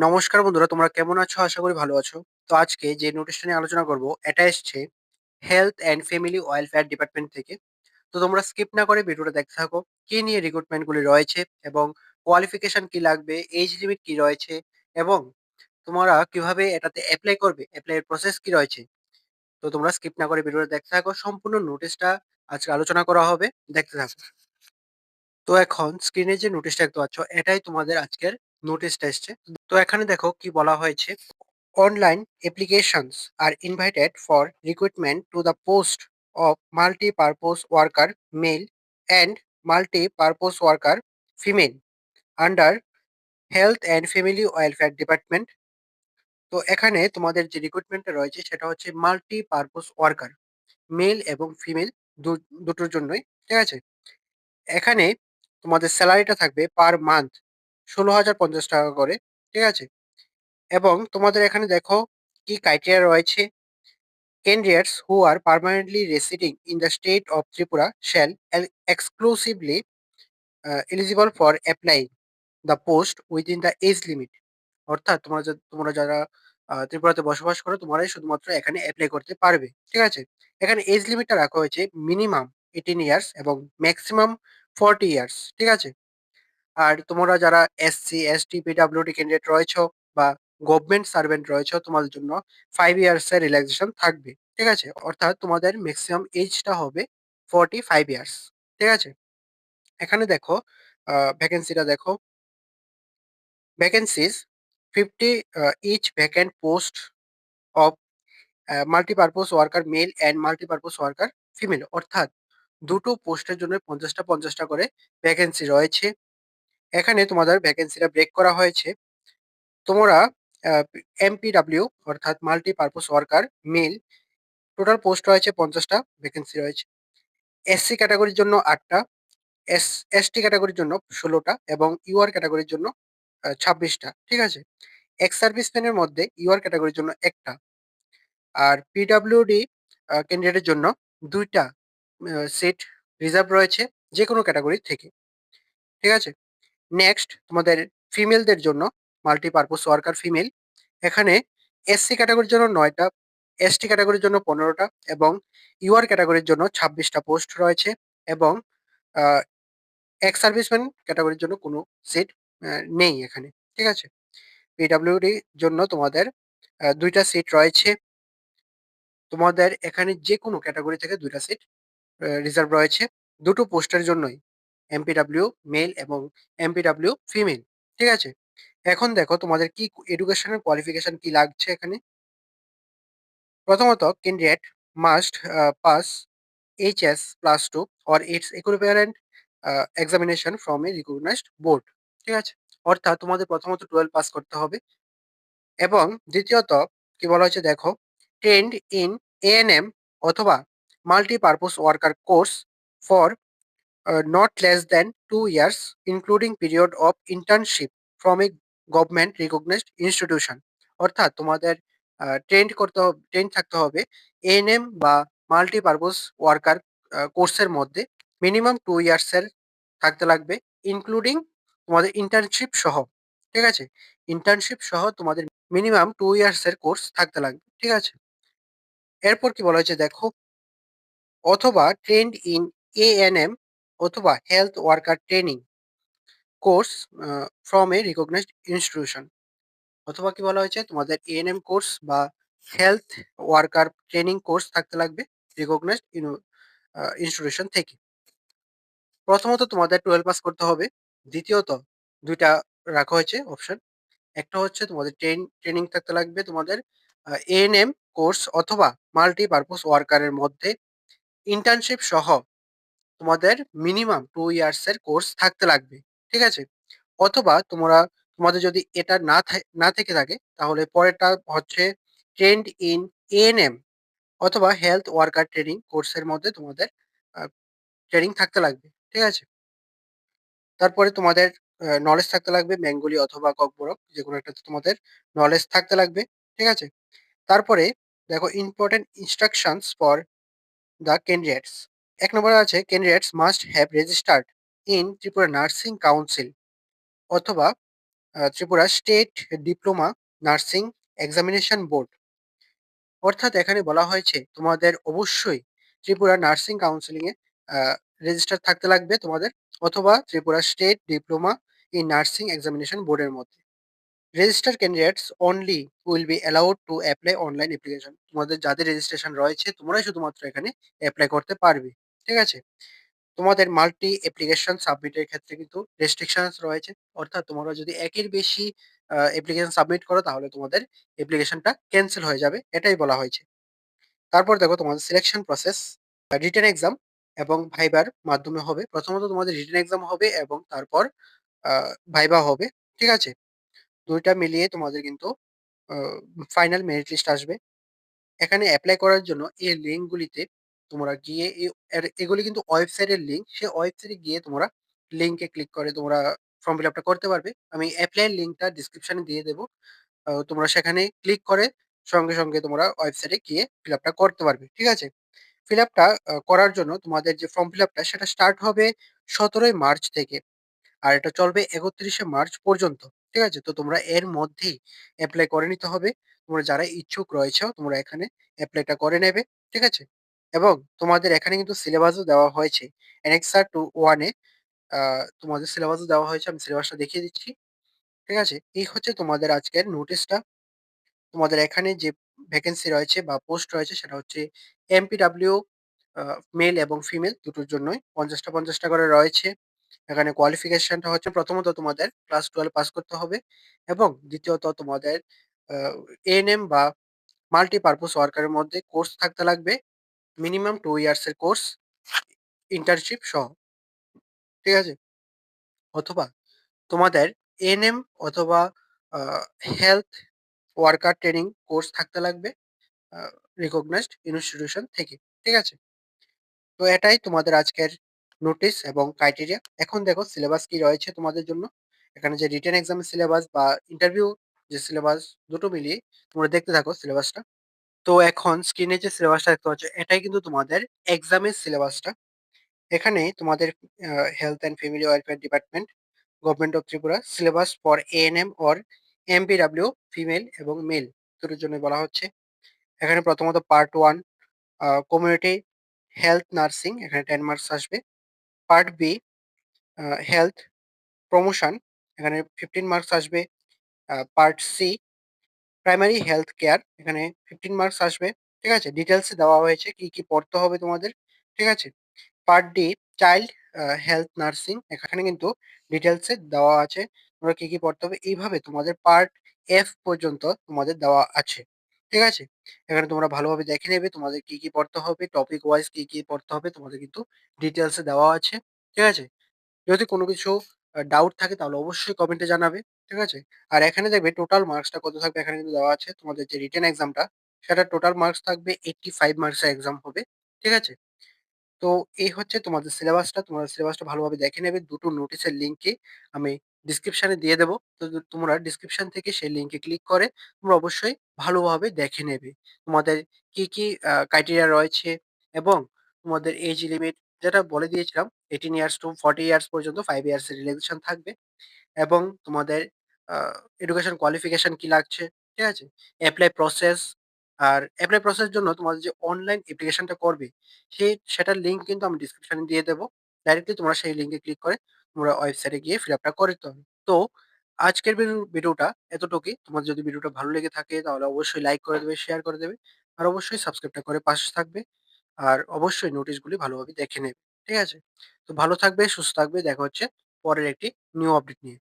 নমস্কার বন্ধুরা, তোমরা কেমন আছো? আশা করি ভালো আছো। তো আজকে যে নোটিশটা নিয়ে আলোচনা করব, এটা এসছে health and family welfare department থেকে। তো তোমরা স্কিপ না করে ভিডিওটা দেখতে থাকো। কি নিয়ে রিক্রুটমেন্ট গুলি রয়েছে এবং কোয়ালিফিকেশন কি লাগবে, এজ লিমিট কি রয়েছে এবং তোমরা কিভাবে এটাতে এপ্লাই করবে, এপ্লাই এর প্রসেস কি রয়েছে। তো তোমরা স্কিপ না করে ভিডিওটা দেখতে থাকো। সম্পূর্ণ নোটিশটা আজকে আলোচনা করা হবে, দেখতে থাকো। তো এখন স্ক্রিনে যে নোটিশটা দেখতে পাচ্ছ, এটাই তোমাদের আজকের নোটিশটা এসছে। তো এখানে দেখো কি বলা হয়েছে। Online applications are invited for recruitment to the post of multi-purpose worker male and multi-purpose worker female under Health and Family Welfare Department. তো এখানে তোমাদের যে রিক্রুটমেন্টটা রয়েছে সেটা হচ্ছে মাল্টি-পারপোজ ওয়ার্কার, মেল এবং ফিমেল দুটোর জন্যই। ঠিক আছে? এখানে তোমাদের স্যালারিটা থাকবে পার মান্থ ১৬,০৫০ টাকা করে। ঠিক আছে? এবং তোমাদের এখানে দেখো কি ক্রাইটেরিয়া রয়েছে। Candidates who are permanently residing in the state of Tripura shall exclusively eligible for applying the post within the age limit. অর্থাৎ তোমরা যারা ত্রিপুরাতে বসবাস করো, তোমরাই শুধুমাত্র এখানে এপ্লাই করতে পারবে। ঠিক আছে? এখানে এজ লিমিটটা রাখা হয়েছে মিনিমাম 18 ইয়ার্স এবং ম্যাক্সিমাম 40 ইয়ার্স। ঠিক আছে? আর তোমরা যারা এসসি, এসটি, পিডব্লিউডি ক্যান্ডিডেট রয়েছো বা গভর্নমেন্ট সার্ভেন্ট রয়েছো, তোমাদের জন্য 5 ইয়ার্স এর রিল্যাক্সেশন থাকবে। ঠিক আছে? অর্থাৎ তোমাদের ম্যাক্সিমাম এজটা হবে 45 ইয়ার্স। ঠিক আছে? এখানে দেখো ভ্যাকেন্সিটা দেখো। Vacancies 50 each vacant post of multipurpose worker male and multipurpose worker female. অর্থাৎ দুটো পোস্টের জন্য 50টা করে ভ্যাকেন্সি রয়েছে। এখানে তোমাদের ভ্যাকেন্সিটা ব্রেক করা হয়েছে। তোমরা এমপিডব্লিউ অর্থাৎ multipurpose worker mail, total post রয়েছে 50টা, ভ্যাকেন্সি রয়েছে। এসসি ক্যাটাগরির জন্য 8টা, এসটি ক্যাটাগরির জন্য 16টা এবং ইউআর ক্যাটাগরির জন্য 26টা। ঠিক আছে? এক্স সার্ভিসম্যানের মধ্যে ইউআর ক্যাটাগরির জন্য একটা, আর পিডব্লিউডি ক্যান্ডিডেটের জন্য 2টা সিট রিজার্ভ রয়েছে যে কোনো ক্যাটাগরি থেকে। ঠিক আছে? নেক্সট তোমাদের ফিমেলদের জন্য মাল্টিপারপোজ ওয়ার্কার ফিমেল, এখানে এসসি ক্যাটাগরির জন্য 9টা, এসটি ক্যাটাগরির জন্য 15টা এবং ইউআর ক্যাটাগরির জন্য 26টা পোস্ট রয়েছে এবং এক্স সার্ভিসম্যান ক্যাটাগরির জন্য কোনো সিট নেই এখানে। ঠিক আছে? পিডব্লিউডি জন্য তোমাদের 2টা সিট রয়েছে। তোমাদের এখানে যে কোনো ক্যাটাগরি থেকে 2টা সিট রিজার্ভ রয়েছে দুটো পোস্টের জন্যই, এমপিডব্লিউ মেল এবং এমপিডব্লিউ ফিমেল। ঠিক আছে? এখন দেখো তোমাদের কি এডুকেশনাল কোয়ালিফিকেশন কি লাগছে এখানে। প্রথমত candidate must pass HS plus two or its equivalent examination from a recognised board. ঠিক আছে? অর্থাৎ তোমাদের প্রথমত 12 পাস করতে হবে এবং দ্বিতীয়ত কি বলা হয়েছে দেখো, ট্রেন্ড ইন এএনএম অথবা multipurpose worker course for not less than 2 years, including period of internship from a government recognized institution. অর্থাৎ তোমাদের ট্রেন্ড থাকতে হবে এএনএম বা মাল্টিপারপোজ ওয়ার্কার কোর্সের মধ্যে মিনিমাম 2 ইয়ার্স এর থাকতে লাগবে, ইনক্লুডিং তোমাদের ইন্টার্নশিপ সহ। ঠিক আছে? ইন্টার্নশিপ সহ তোমাদের মিনিমাম 2 ইয়ার্স এর কোর্স থাকতে লাগবে। ঠিক আছে? এরপর কি বলা হয়েছে দেখো, অথবা ট্রেন্ড ইন এএনএম অথবা health worker training course from a recognised institution. অথবা কি বলা হয়েছে, তোমাদের এএনএম কোর্স বা হেলথ ওয়ার্কার ট্রেনিং কোর্স থাকতে লাগবে রিকগনাইজড ইনস্টিটিউশন থেকে। প্রথমত তোমাদের 12 পাস করতে হবে। দ্বিতীয়ত 2টা রাখা হয়েছে অপশন। একটা হচ্ছে তোমাদের ট্রেনিং থাকতে লাগবে তোমাদের এএনএম কোর্স অথবা মাল্টিপারপোজ ওয়ার্কারের মধ্যে ইন্টার্নশিপ সহ তোমাদের মিনিমাম 2 ইয়ার্স এর কোর্স থাকতে লাগবে। ঠিক আছে? অথবা তোমাদের যদি এটা না থেকে থাকে তাহলে পরেরটা হচ্ছে ট্রেন্ড ইন এএনএম অথবা হেলথ ওয়ার্কার ট্রেনিং কোর্সের মধ্যে তোমাদের ট্রেনিং থাকতে লাগবে। ঠিক আছে? তারপরে তোমাদের নলেজ থাকতে লাগবে বেঙ্গলি অথবা ককবরক, যেকোনো একটাতে তোমাদের নলেজ থাকতে লাগবে। ঠিক আছে? তারপরে দেখো important instructions for the candidates. ১ নম্বরে আছে candidates must have registered in Tripura nursing council অথবা Tripura state diploma nursing examination board. অর্থাৎ এখানে বলা হয়েছে তোমাদের অবশ্যই ত্রিপুরা নার্সিং কাউন্সিলিং এ রেজিস্টার থাকতে লাগবে তোমাদের, অথবা Tripura state diploma in nursing examination বোর্ডের মধ্যে। Register candidates only will be allowed to apply online application. তোমাদের যাদের রেজিস্ট্রেশন রয়েছে তোমরাই শুধুমাত্র এখানে অ্যাপ্লাই করতে পারবে। ঠিক আছে? তোমাদের মাল্টি অ্যাপ্লিকেশন সাবমিটের ক্ষেত্রে কিন্তু রেস্ট্রিকশনস রয়েছে। অর্থাৎ তোমরা যদি একের বেশি অ্যাপ্লিকেশন সাবমিট করো তাহলে তোমাদের অ্যাপ্লিকেশনটা ক্যানসেল হয়ে যাবে। এটাই বলা হয়েছে। তারপর দেখো তোমাদের সিলেকশন প্রসেস রিটেন এক্সাম এবং ভাইবার মাধ্যমে হবে। প্রথমত তোমাদের রিটেন এক্সাম হবে এবং তারপর ভাইবা হবে। ঠিক আছে? ২ টা মিলিয়ে তোমাদের কিন্তু আ ফাইনাল মেরিট লিস্ট আসবে। এখানে এপ্লাই করার জন্য এই লিঙ্ক গুলিতে তোমরা গিয়ে এগুলি কিন্তু ওয়েবসাইটের লিঙ্ক। সেই ওয়েবসাইটে গিয়ে তোমরা লিঙ্কে ক্লিক করে তোমরা ফর্ম ফিল আপটা করতে পারবে। আমি এপ্লাই এর লিঙ্কটা ডেসক্রিপশনে দিয়ে দেব। তোমরা সেখানে ক্লিক করে সঙ্গে তোমরা ওয়েবসাইটে গিয়ে ফিল আপটা করতে পারবে। ঠিক আছে? ফিল আপটা করার জন্য তোমাদের যে ফর্ম ফিল আপটা সেটা স্টার্ট হবে ১৭ই মার্চ থেকে। আর এটা চলবে ৩১শে মার্চ পর্যন্ত। ঠিক আছে? তো তোমরা এর মধ্যেই এপ্লাই করে নিতে হবে। তোমরা যারা ইচ্ছুক রয়েছো তোমরা এখানে এপ্লাইটা করে নেবে। ঠিক আছে? এবং তোমাদের এখানে কিন্তু সিলেবাসও দেওয়া হয়েছে। অ্যানেক্সার টু 1 এ আ তোমাদের সিলেবাসও দেওয়া হয়েছে। আমি সিলেবাসটা দেখিয়ে দিচ্ছি। ঠিক আছে? এই হচ্ছে তোমাদের আজকের নোটিশটা। তোমাদের এখানে যে ভ্যাকেন্সি রয়েছে বা পোস্ট রয়েছে সেটা হচ্ছে এমপিডব্লিউ আ মেল এবং ফিমেল দুটোর জন্যই ৫০ টা করে রয়েছে। এখানে কোয়ালিফিকেশনটা হচ্ছে প্রথমত তোমাদের ক্লাস 12 পাস করতে হবে এবং দ্বিতীয়ত তোমাদের আ এএনএম বা মাল্টিপারপাস ওয়ার্কারের মধ্যে কোর্স থাকতে লাগবে। মিনিমাম 2 ইয়ার্স এর কোর্স ইন্টার্নশিপ সহ। ঠিক আছে? অথবা তোমাদের এএনএম অথবা আ হেলথ ওয়ার্কার ট্রেনিং কোর্স থাকতে লাগবে আ রিকগনাইজড ইনস্টিটিউশন থেকে। ঠিক আছে? তো এটাই তোমাদের আজকের নোটিশ এবং ক্রাইটেরিয়া। এখন দেখো সিলেবাস কি রয়েছে তোমাদের জন্য। এখানে যে রিটেন এক্সাম এর সিলেবাস বা ইন্টারভিউ যে সিলেবাস দুটো মিলিয়ে তোমরা দেখতে থাকো সিলেবাসটা। তো এখন স্ক্রিনে যে সিলেবাসটা দেখতে পাচ্ছ এটাই কিন্তু তোমাদের এক্সামের সিলেবাসটা। এখানে তোমাদের health and family welfare department, government of Tripura syllabus for ANM or MPW female এবং মেল দুটোর জন্য বলা হচ্ছে। এখানে প্রথমত পার্ট 1 কমিউনিটি হেলথ নার্সিং এখানে 10 মার্কস আসবে। পার্ট বি হেলথ প্রমোশন এখানে 15 মার্কস আসবে। Part C primary health care এখানে 15 মার্কস আসবে। ঠিক আছে? ডিটেইলস এ দেওয়া হয়েছে কি পড়তে হবে তোমাদের। ঠিক আছে? Part D child health nursing এখানে কিন্তু ডিটেইলস এ দেওয়া আছে। তোমরা কি পড়তে হবে। এইভাবে তোমাদের পার্ট এফ পর্যন্ত তোমাদের দেওয়া আছে। ঠিক আছে? এখানে তোমরা ভালোভাবে দেখে নেবে তোমাদের কি পড়তে হবে, টপিক ওয়াইজ কি পড়তে হবে তোমাদের কিন্তু ডিটেইলস এ দেওয়া আছে। ঠিক আছে? যদি কোনো কিছু ডাউট থাকে তাহলে অবশ্যই কমেন্টে জানাবে। ঠিক আছে? আর এখানে দেখবে টোটাল মার্কসটা কত থাকবে এখানে কিন্তু দেওয়া আছে। তোমাদের যে রিটেন এক্সামটা সেটার টোটাল মার্কস থাকবে 85 মার্কসের এক্সাম হবে। ঠিক আছে? তো এই হচ্ছে তোমাদের সিলেবাসটা। তোমরা সিলেবাসটা ভালোভাবে দেখে নেবে। দুটো নোটিশের লিঙ্কে আমি ডেসক্রিপশনে দিয়ে দেব। তো তোমরা ডেসক্রিপশন থেকে সেই লিঙ্কে ক্লিক করে তোমরা অবশ্যই ভালোভাবে দেখে নেবে। তোমাদের কি ক্রাইটেরিয়া রয়েছে এবং তোমাদের এজ লিমিট যেটা বলে দিয়েছিলাম 18 ইয়ার্স টু 40 ইয়ার্স পর্যন্ত 5 ইয়ার্স এর রিল্যাক্সেশন থাকবে। এবং তোমাদের আ এডুকেশন কোয়ালিফিকেশন কি লাগছে, ঠিক আছে? এপ্লাই প্রসেস আর এপ্লাই প্রসেস জন্য তোমাদের যে অনলাইন অ্যাপ্লিকেশনটা করবে, সেটার লিঙ্ক কিন্তু আমি ডেসক্রিপশনে দিয়ে দেব। ডাইরেক্টলি তোমরা সেই লিঙ্কে ক্লিক করে তোমরা ওয়েবসাইটে গিয়ে ফিল আপটা করে দিতে হবে। তো আজকের ভিডিওটা এতটুকুই। তোমার যদি ভিডিওটা ভালো লেগে থাকে তাহলে অবশ্যই লাইক করে দেবে, শেয়ার করে দেবে। আর অবশ্যই সাবস্ক্রাইবটা করে পাশে থাকবে। আর অবশ্যই নোটিশগুলি ভালোভাবে দেখে নেবে। ঠিক আছে? তো ভালো থাকবে, সুস্থ থাকবে। দেখা হচ্ছে পরের একটি নিউ আপডেট নিয়ে।